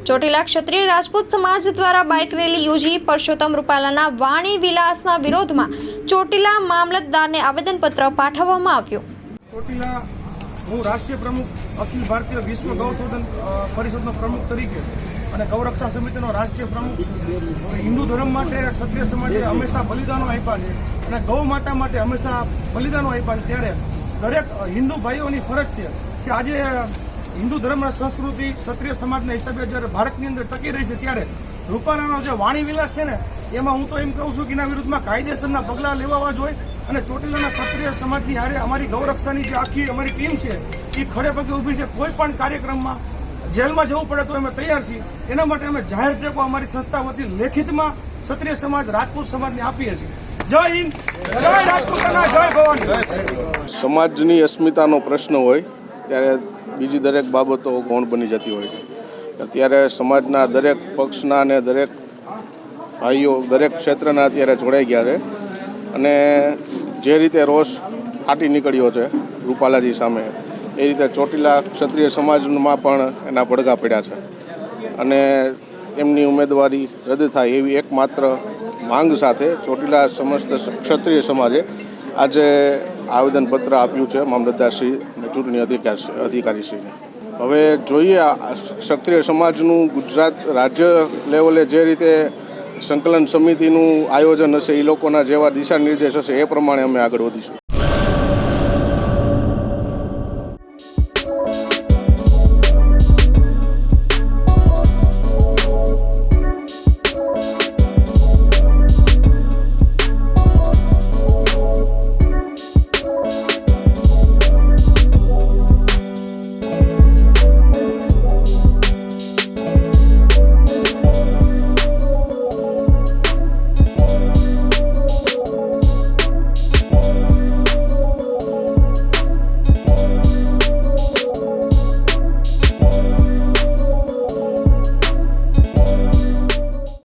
ચોટીલા ક્ષત્રિય રાજપૂત સમાજ દ્વારા બાઇક રેલી યોજી પરસોત્તમ રૂપાલાના વાણી વિલાસના વિરોધમાં ચોટીલા મામલતદારને આવેદનપત્ર પાઠવવામાં આવ્યું। ચોટીલા હું રાષ્ટ્રીય પ્રમુખ અખિલ ભારતીય વિશ્વ ગૌશોધન પરિષદનો પ્રમુખ તરીકે અને ગૌરક્ષા સમિતિનો રાષ્ટ્રીય પ્રમુખ છું। હિન્દુ ધર્મ માટે ક્ષત્રિય સમાજે હંમેશા બલિદાનો આપ્યા છે અને ગૌ માતા માટે હંમેશા બલિદાનો આપ્યા છે। ત્યારે દરેક હિન્દુ ભાઈઓની ફરજ છે કે આજે હિન્દુ ધર્મના સંસ્કૃતિ ક્ષત્રિય સમાજના હિસાબે જ્યારે ભારતની અંદર ટકી રહી છે ત્યારે રૂપાલાનો જે વાણી વિલાસ છે ને એમાં હું તો એમ કહું છું કે એના વિરુદ્ધમાં કાયદેસરના પગલાં લેવા જોઈએ અને ચોટીલાના ક્ષત્રિય સમાજની હારે અમારી ગૌરક્ષાની જે આખી અમારી ટીમ છે એ ખડે પગે ઊભી છે। કોઈ પણ કાર્યક્રમમાં જેલમાં જવું પડે તો અમે તૈયાર છીએ। એના માટે અમે જાહેર ટેકો અમારી સંસ્થા વતી લેખિતમાં ક્ષત્રિય સમાજ રાજપૂત સમાજને આપીએ છીએ। જય હિન્દ, જય રાજપૂતાના, જય ભવાની। સમાજની અસ્મિતાનો પ્રશ્ન હોય ત્યારે બીજી દરેક બાબતો ગૌણ બની જતી હોય છે। અત્યારે સમાજના દરેક પક્ષના અને દરેક ભાઈઓ દરેક ક્ષેત્રના અત્યારે જોડાઈ ગયા છે અને જે રીતે રોષ ફાટી નીકળ્યો છે રૂપાલાજી સામે એ રીતે ચોટીલા ક્ષત્રિય સમાજમાં પણ એના પડઘા પડ્યા છે અને એમની ઉમેદવારી રદ થાય એવી એકમાત્ર માંગ સાથે ચોટીલા સમસ્ત ક્ષત્રિય સમાજે આજે આવેદનપત્ર આપ્યું છે મામલતદારશ્રી અને ચૂંટણી અધિકારીશ્રીને। હવે જોઈએ ક્ષત્રિય સમાજનું ગુજરાત રાજ્ય લેવલે જે રીતે સંકલન સમિતિનું આયોજન હશે એ લોકોના જેવા દિશા નિર્દેશ હશે એ પ્રમાણે અમે આગળ વધીશું।